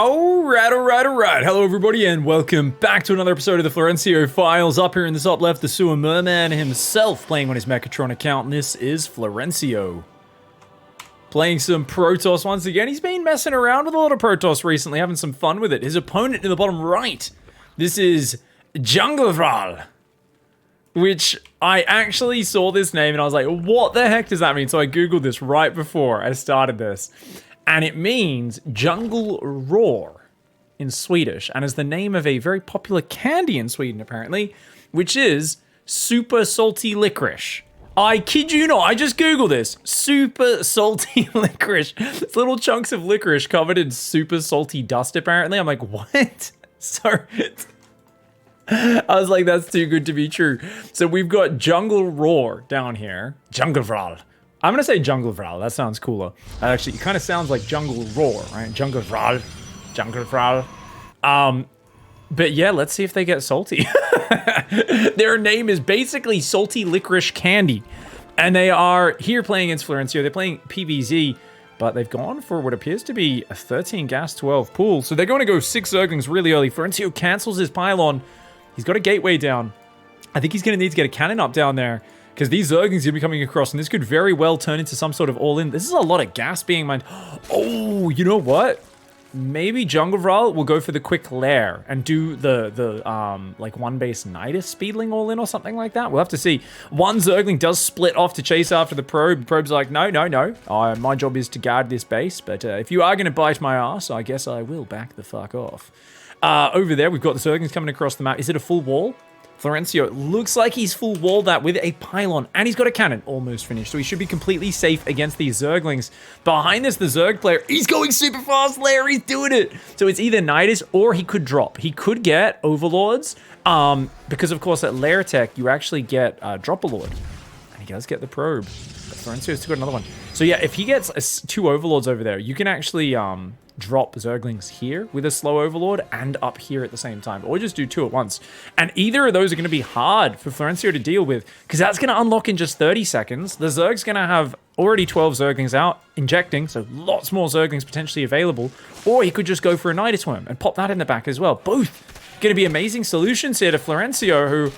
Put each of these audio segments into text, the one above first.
Alright. Hello, everybody, and welcome back to another episode of the Florencio Files. Up here in the top left, the Sewer Merman himself playing on his Mechatron account, and this is Florencio. Playing some Protoss once again. He's been messing around with a lot of Protoss recently, having some fun with it. His opponent in the bottom right, this is Junglevrall, which I actually saw this name and I was like, what the heck does that mean? So I googled this right before I started this. And it means jungle roar in Swedish, and is the name of a very popular candy in Sweden, apparently, which is super salty licorice. I kid you not, I just googled this. Super salty licorice. It's little chunks of licorice covered in super salty dust, apparently. I'm like, what? Sorry. I was like, that's too good to be true. So we've got jungle roar down here. Junglevrall. I'm gonna say Junglevrall, that sounds cooler. Actually, it kind of sounds like Jungle Roar, right? Junglevrall. But yeah, let's see if they get salty. Their name is basically Salty Licorice Candy. And they are here playing against Florencio. They're playing PvZ, but they've gone for what appears to be a 13 gas, 12 pool. So they're going to go 6 Zerglings really early. Florencio cancels his pylon. He's got a gateway down. I think he's gonna need to get a cannon up down there, because these Zerglings are going to be coming across, and this could very well turn into some sort of all-in. This is a lot of gas being mined. Oh, you know what? Maybe Junglevrall will go for the quick lair and do the like one base Nidus speedling all-in or something like that. We'll have to see. One Zergling does split off to chase after the probe. The probe's like, no. My job is to guard this base, but if you are going to bite my ass, I guess I will back the fuck off. Over there, we've got the Zerglings coming across the map. Is it a full wall? Florencio looks like he's full walled that with a pylon, and he's got a cannon almost finished, so he should be completely safe against these Zerglings. Behind this, the Zerg player, he's going super fast, Larry's doing it. So it's either Nidus or he could drop. He could get Overlords, because of course at Lair Tech, you actually get Drop-a-Lord, and he does get the probe. But Florencio's still got another one. So yeah, if he gets 2 Overlords over there, you can actually drop Zerglings here with a slow Overlord and up here at the same time, or just do 2 at once. And either of those are going to be hard for Florencio to deal with, because that's going to unlock in just 30 seconds. The Zerg's going to have already 12 Zerglings out injecting, so lots more Zerglings potentially available, or he could just go for a Nidus Worm and pop that in the back as well. Both going to be amazing solutions here to Florencio, who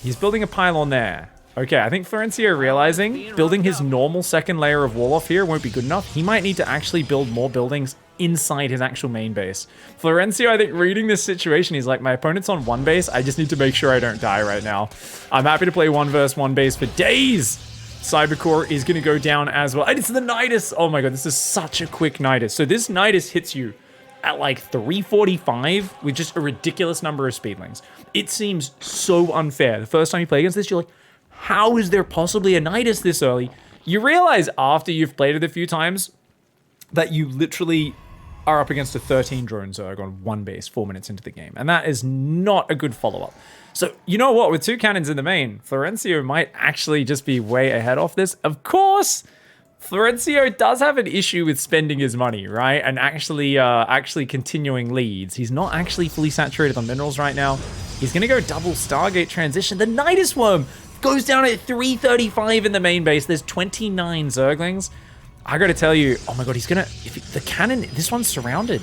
he's building a pylon there. Okay, I think Florencio realizing building his normal second layer of wall off here won't be good enough. He might need to actually build more buildings inside his actual main base. Florencio, I think, reading this situation, he's like, my opponent's on 1 base. I just need to make sure I don't die right now. I'm happy to play 1 versus 1 base for days. Cybercore is going to go down as well. And it's the Nidus. Oh my god, this is such a quick Nidus. So this Nidus hits you at like 345 with just a ridiculous number of speedlings. It seems so unfair. The first time you play against this, you're like, how is there possibly a Nidus this early? You realize after you've played it a few times that you literally are up against a 13 drone Zerg on 1 base 4 minutes into the game. And that is not a good follow-up. So, you know what? With 2 cannons in the main, Florencio might actually just be way ahead off this. Of course, Florencio does have an issue with spending his money, right? And actually continuing leads. He's not actually fully saturated on minerals right now. He's going to go double Stargate transition. The Nidus Worm goes down at 335 in the main base. There's 29 Zerglings. I gotta tell you, oh my god, the cannon, this one's surrounded.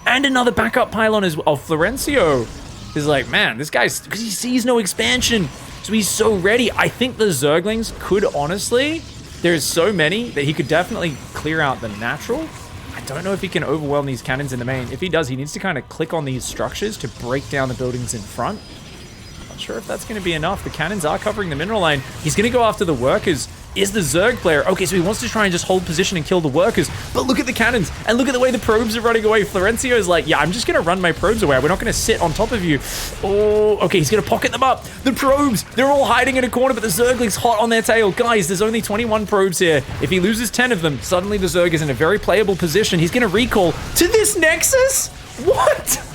And another backup pylon as well. Florencio is like, man, this guy's, because he sees no expansion. So he's so ready. I think the Zerglings could honestly, there's so many that he could definitely clear out the natural. I don't know if he can overwhelm these cannons in the main. If he does, he needs to kind of click on these structures to break down the buildings in front. Sure if that's going to be enough. The cannons are covering the mineral lane. He's going to go after the workers. Is the Zerg player. Okay, so he wants to try and just hold position and kill the workers. But look at the cannons. And look at the way the probes are running away. Florencio is like, yeah, I'm just going to run my probes away. We're not going to sit on top of you. Oh, okay, he's going to pocket them up. The probes, they're all hiding in a corner, but the Zergling's hot on their tail. Guys, there's only 21 probes here. If he loses 10 of them, suddenly the Zerg is in a very playable position. He's going to recall to this Nexus? What?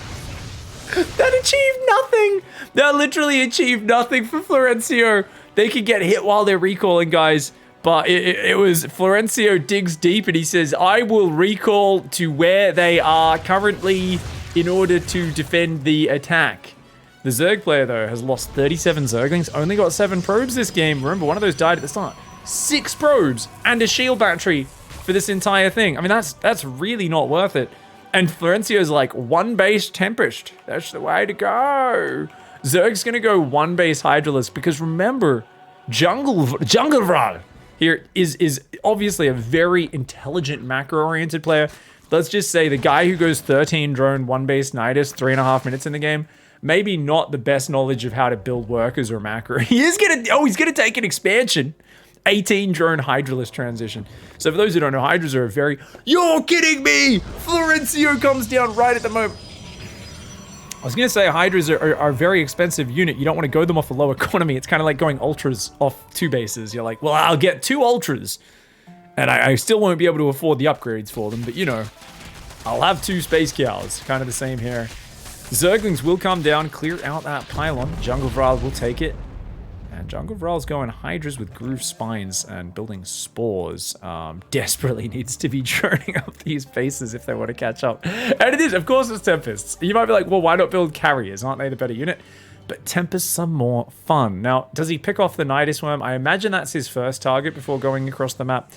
That achieved nothing. That literally achieved nothing for Florencio. They could get hit while they're recalling, guys. But it was Florencio digs deep and he says, I will recall to where they are currently in order to defend the attack. The Zerg player, though, has lost 37 Zerglings, only got 7 probes this game. Remember, one of those died at the start. 6 probes and a shield battery for this entire thing. I mean, that's really not worth it. And Florencio's like, one base Tempest. That's the way to go. Zerg's gonna go one base Hydralisk because remember, Jungle Vral here is obviously a very intelligent macro-oriented player. Let's just say the guy who goes 13 drone, one base Nidus, 3.5 minutes in the game, maybe not the best knowledge of how to build workers or macro. He's gonna take an expansion. 18 drone Hydralisk transition. So for those who don't know, Hydras are a very, you're kidding me! Florencio comes down right at the moment. I was gonna say Hydras are a very expensive unit. You don't want to go them off a low economy. It's kind of like going Ultras off 2 bases. You're like, well, I'll get 2 Ultras. And I still won't be able to afford the upgrades for them, but you know, I'll have 2 Space Cows. Kind of the same here. Zerglings will come down, clear out that pylon. Jungle Vral will take it. And Jungle Vral's going Hydras with Groove Spines and building Spores. Desperately needs to be churning up these bases if they want to catch up. And it is, of course, it's Tempests. You might be like, well, why not build Carriers? Aren't they the better unit? But Tempests are more fun. Now, does he pick off the Nidus Worm? I imagine that's his first target before going across the map.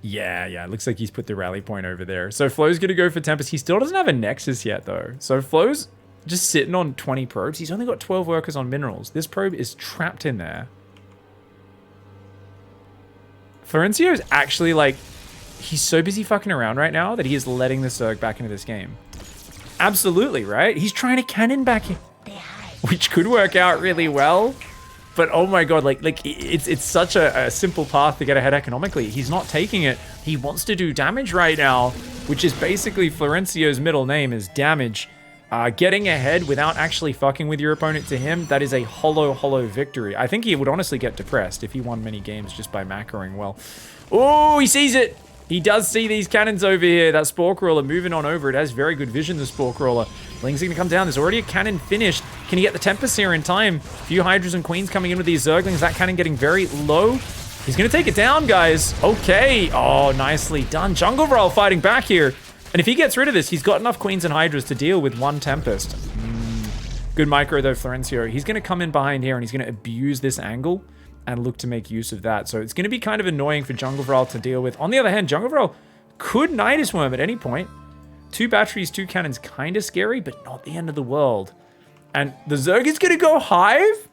Yeah, it looks like he's put the rally point over there. So Flo's going to go for Tempest. He still doesn't have a Nexus yet, though. So Flo's just sitting on 20 probes. He's only got 12 workers on minerals. This probe is trapped in there. Florencio is actually like, he's so busy fucking around right now that he is letting the Zerg back into this game. Absolutely, right? He's trying to cannon back in, which could work out really well. But oh my god, like it's such a simple path to get ahead economically. He's not taking it. He wants to do damage right now, which is basically Florencio's middle name is damage. Getting ahead without actually fucking with your opponent, to him, that is a hollow victory. I think he would honestly get depressed if he won many games just by macroing well. Oh, he sees it! He does see these cannons over here. That Spore Crawler moving on over. It has very good vision, the Spore Crawler. Ling's gonna come down. There's already a cannon finished. Can he get the Tempest here in time? A few Hydras and Queens coming in with these Zerglings. That cannon getting very low. He's gonna take it down, guys. Okay. Oh, nicely done. Jungle Vral fighting back here. And if he gets rid of this, he's got enough Queens and Hydras to deal with 1 Tempest. Good micro though, Florencio. He's going to come in behind here and he's going to abuse this angle and look to make use of that. So it's going to be kind of annoying for Jungle Vral to deal with. On the other hand, Jungle Vral could Nidus Worm at any point. 2 batteries, 2 cannons, kind of scary, but not the end of the world. And the Zerg is going to go Hive?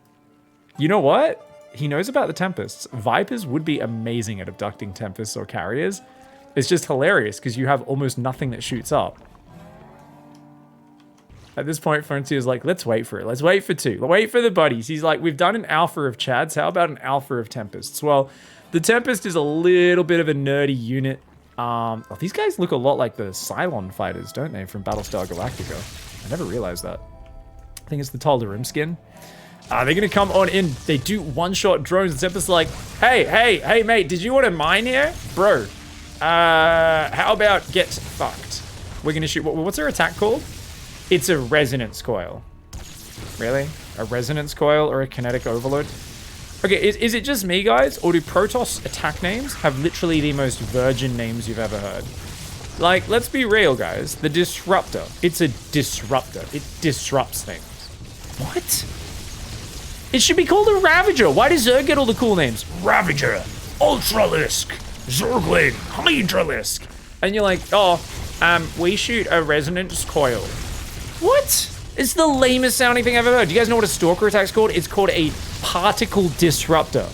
You know what? He knows about the Tempests. Vipers would be amazing at abducting Tempests or Carriers. It's just hilarious because you have almost nothing that shoots up. At this point, Florencio's like, let's wait for it. Let's wait for 2. Wait for the buddies. He's like, we've done an alpha of Chads. How about an alpha of Tempests? Well, the Tempest is a little bit of a nerdy unit. These guys look a lot like the Cylon fighters, don't they, from Battlestar Galactica? I never realized that. I think it's the Tal'Darim skin. They're going to come on in. They do one-shot drones. And Tempest's like, hey, mate, did you want to mine here? Bro. How about get fucked? We're gonna shoot, what's their attack called? It's a resonance coil. Really? A resonance coil or a kinetic overload? Okay, is it just me, guys? Or do Protoss attack names have literally the most virgin names you've ever heard? Like, let's be real, guys. The Disruptor. It's a disruptor. It disrupts things. What? It should be called a Ravager. Why does Zerg get all the cool names? Ravager, Ultralisk, Zergling, Hydralisk. And you're like, oh, we shoot a resonance coil. What? It's the lamest sounding thing I've ever heard. Do you guys know what a stalker attack's called? It's called a particle disruptor.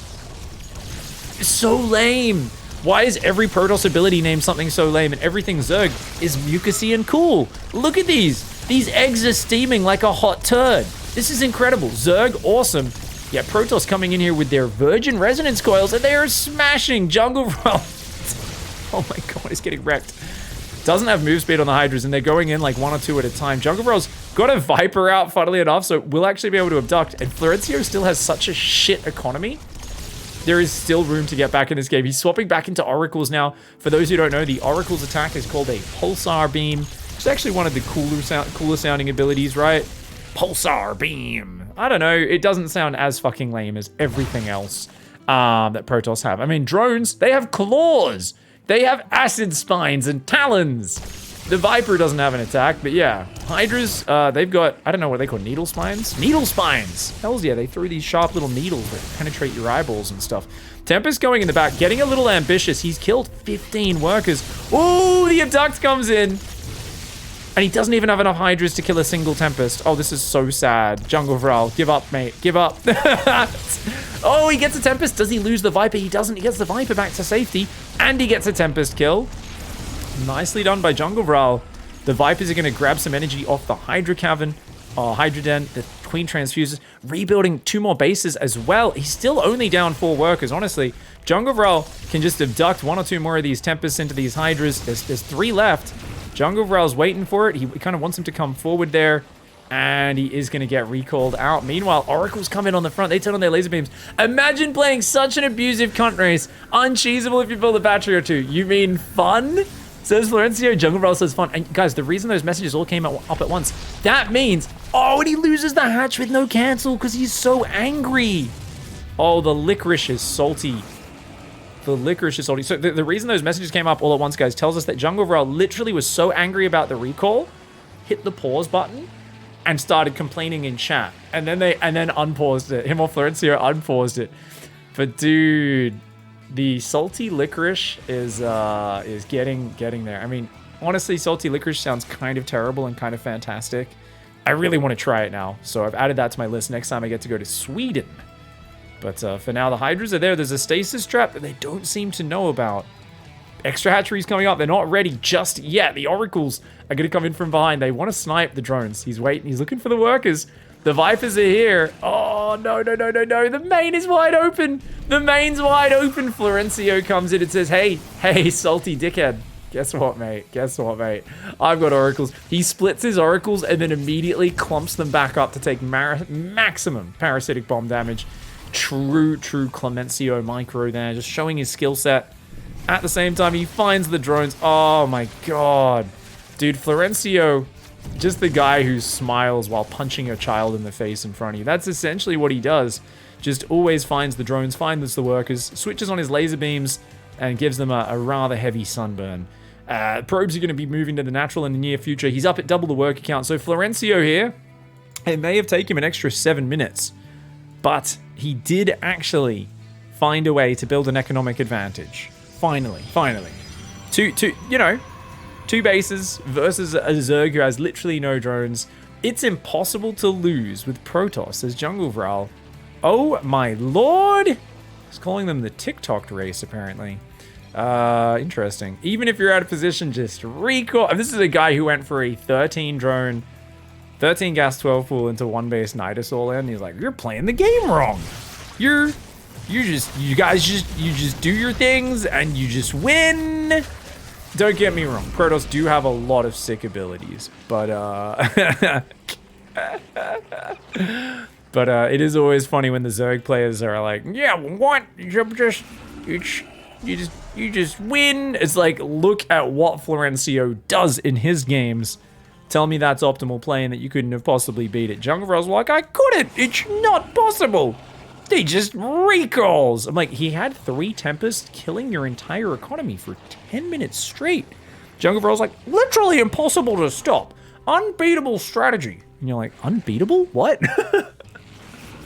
It's so lame. Why is every Protoss ability named something so lame and everything Zerg is mucusy and cool? Look at these. These eggs are steaming like a hot turd. This is incredible. Zerg, awesome. Yeah, Protoss coming in here with their virgin resonance coils and they are smashing Jungle Vral. Oh my god, he's getting wrecked. Doesn't have move speed on the Hydras and they're going in like 1 or 2 at a time. Jungle Vral's got a Viper out, funnily enough, so we'll actually be able to abduct. And Florencio still has such a shit economy. There is still room to get back in this game. He's swapping back into Oracles now. For those who don't know, the Oracle's attack is called a Pulsar Beam. It's actually one of the cooler sounding abilities, right? Pulsar Beam. I don't know. It doesn't sound as fucking lame as everything else that Protoss have. I mean, drones, they have claws. They have acid spines and talons. The Viper doesn't have an attack, but yeah. Hydras, they've got, I don't know what they call, needle spines? Needle spines! Hells yeah, they throw these sharp little needles that penetrate your eyeballs and stuff. Tempest going in the back, getting a little ambitious. He's killed 15 workers. Ooh, the abduct comes in. And he doesn't even have enough Hydras to kill a single Tempest. Oh, this is so sad. Jungle Vral, give up, mate. Give up. Oh, he gets a Tempest. Does he lose the Viper? He doesn't. He gets the Viper back to safety. And he gets a Tempest kill. Nicely done by Jungle Vral. The Vipers are going to grab some energy off the Hydra Cavern. Hydra Den. The Queen transfuses. Rebuilding 2 more bases as well. He's still only down 4 workers, honestly. Jungle Vral can just abduct 1 or 2 more of these Tempests into these Hydras. There's 3 left. Jungle Vral's waiting for it. He kind of wants him to come forward there. And he is going to get recalled out. Meanwhile, Oracles come in on the front. They turn on their laser beams. Imagine playing such an abusive cunt race. Uncheesable if you build a battery or 2. You mean fun? Says Florencio. Jungle Vral says fun. And guys, the reason those messages all came up at once, that means, oh, and he loses the hatch with no cancel because he's so angry. Oh, the licorice is salty. The licorice is salty. So the reason those messages came up all at once, guys, tells us that Jungle Vral literally was so angry about the recall, hit the pause button, and started complaining in chat. And then unpaused it. Him or Florencio unpaused it. But dude, the salty licorice is getting there. I mean, honestly, salty licorice sounds kind of terrible and kind of fantastic. I really want to try it now. So I've added that to my list next time I get to go to Sweden. But for now, the Hydras are there. There's a stasis trap that they don't seem to know about. Extra hatcheries coming up. They're not ready just yet. The Oracles are going to come in from behind. They want to snipe the drones. He's waiting. He's looking for the workers. The Vipers are here. Oh, no. The main is wide open. The main's wide open. Florencio comes in and says, hey, salty dickhead. Guess what, mate? I've got Oracles. He splits his Oracles and then immediately clumps them back up to take maximum parasitic bomb damage. True Clemencio micro there. Just showing his skill set. At the same time, he finds the drones. Oh, my God. Dude, Florencio, just the guy who smiles while punching a child in the face in front of you. That's essentially what he does. Just always finds the drones, finds the workers, switches on his laser beams, and gives them a rather heavy sunburn. Probes are going to be moving to the natural in the near future. He's up at double the worker count. So Florencio here, it may have taken him an extra 7 minutes, but he did actually find a way to build an economic advantage. Finally. 2 bases versus a Zerg who has literally no drones. It's impossible to lose with Protoss, says Jungle Vral. Oh my lord! He's calling them the TikTok race, apparently. Interesting. Even if you're out of position, just recall. This is a guy who went for a 13 drone, 13 gas 12 pool into 1 base Nidus all in. He's like, you're playing the game wrong. You guys just do your things and you just win. Don't get me wrong, Protoss do have a lot of sick abilities, but it is always funny when the Zerg players are like, yeah, what? You just win. It's like, look at what Florencio does in his games. Tell me that's optimal play and that you couldn't have possibly beat it. Jungle Vral's like, I couldn't. It's not possible. They just recalls. I'm like, he had 3 Tempests killing your entire economy for 10 minutes straight. Jungle Vral's like, literally impossible to stop. Unbeatable strategy. And you're like, unbeatable? What?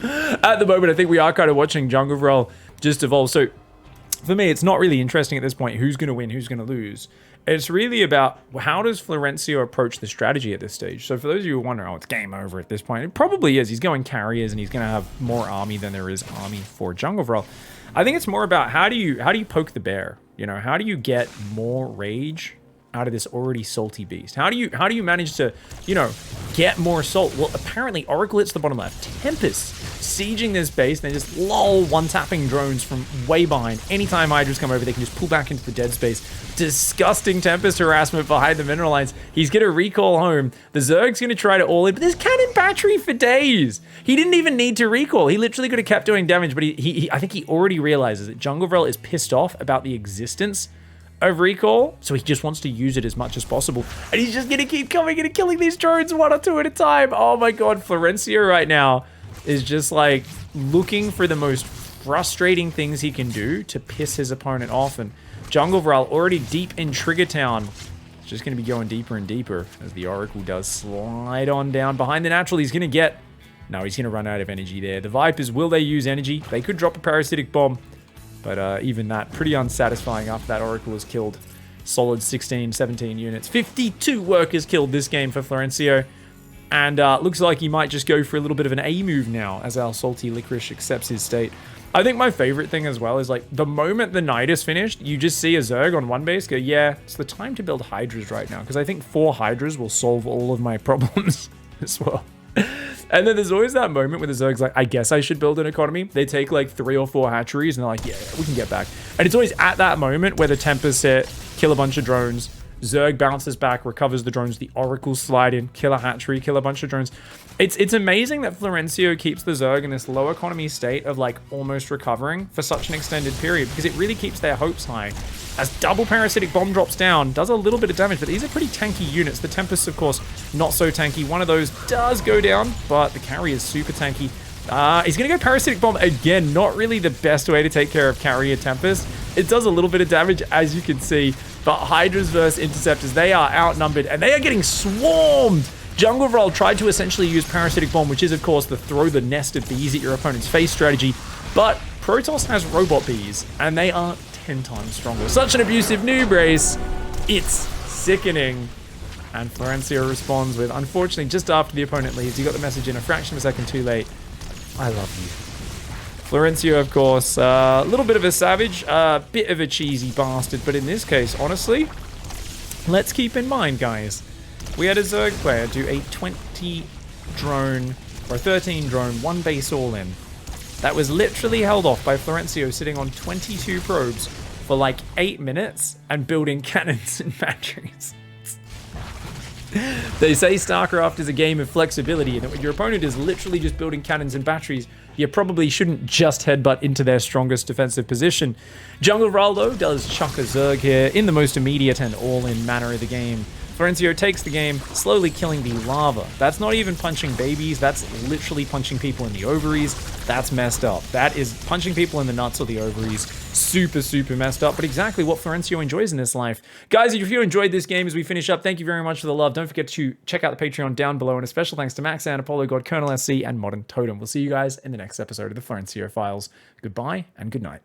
At the moment, I think we are kind of watching Jungle Vral just evolve. So for me, it's not really interesting at this point who's going to win, who's going to lose. It's really about how does Florencio approach the strategy at this stage. So for those of you who wonder, oh, it's game over at this point, it probably is. He's going carriers and he's going to have more army than there is army for Jungle Vral. I think it's more about how do you poke the bear? You know, how do you get more rage out of this already salty beast? How do you manage to, you know, get more salt? Well, apparently Oracle hits the bottom left. Tempest sieging this base. They just one-tapping drones from way behind. Anytime Hydras come over, they can just pull back into the dead space. Disgusting Tempest harassment behind the mineral lines. He's going to recall home. The Zerg's going to try to all in, but there's cannon battery for days. He didn't even need to recall. He literally could have kept doing damage, but I think he already realizes that Jungle Vril is pissed off about the existence of recall, so he just wants to use it as much as possible. And he's just going to keep coming and killing these drones 1 or 2 at a time. Oh my god, Florencio right now is just like looking for the most frustrating things he can do to piss his opponent off. And Jungle Vril already deep in Trigger Town. It's just going to be going deeper and deeper as the Oracle does slide on down behind the natural. He's going to get... No, he's going to run out of energy there. The Vipers, will they use energy? They could drop a parasitic bomb. But even that, pretty unsatisfying after that Oracle is killed. solid 16, 17 units. 52 workers killed this game for Florencio. And looks like he might just go for a little bit of an A move now as our salty licorice accepts his state. I think my favorite thing as well is like the moment the night is finished, you just see a Zerg on one base go, yeah, it's the time to build Hydras right now. Because I think 4 Hydras will solve all of my problems as well. And then there's always that moment where the Zerg's like, I guess I should build an economy. They take like 3 or 4 hatcheries and they're like, yeah, we can get back. And it's always at that moment where the Tempest hit, kill a bunch of drones, Zerg bounces back, recovers the drones, the Oracles slide in, kill a hatchery, kill a bunch of drones. It's amazing that Florencio keeps the Zerg in this low economy state of like almost recovering for such an extended period because it really keeps their hopes high. As double parasitic bomb drops down, does a little bit of damage, but these are pretty tanky units. The Tempest, of course, not so tanky. One of those does go down, but the carrier is super tanky. He's going to go parasitic bomb again. Not really the best way to take care of carrier Tempest. It does a little bit of damage, as you can see, but Hydras versus Interceptors, they are outnumbered, and they are getting swarmed. Jungle Roll tried to essentially use Parasitic Bomb, which is, of course, the throw the nest of bees at your opponent's face strategy, but Protoss has Robot Bees, and they are 10 times stronger. Such an abusive noob race. It's sickening. And Florencio responds with, unfortunately, just after the opponent leaves, you got the message in a fraction of a second too late. I love you. Florencio, of course, a little bit of a savage, a bit of a cheesy bastard, but in this case, honestly, let's keep in mind, guys, we had a Zerg player do a 20 drone, or 13 drone, 1 base all in. That was literally held off by Florencio sitting on 22 probes for like 8 minutes and building cannons and batteries. They say StarCraft is a game of flexibility, and that when your opponent is literally just building cannons and batteries, you probably shouldn't just headbutt into their strongest defensive position. Jungle Raldo does chuck a Zerg here in the most immediate and all-in manner of the game. Florencio takes the game, slowly killing the lava. That's not even punching babies, that's literally punching people in the ovaries. That's messed up. That is punching people in the nuts or the ovaries. Super, super messed up, but exactly what Florencio enjoys in this life. Guys, if you enjoyed this game as we finish up, thank you very much for the love. Don't forget to check out the Patreon down below, and a special thanks to Max and Apollo God, Colonel SC, and Modern Totem. We'll see you guys in the next episode of the Florencio Files. Goodbye and good night.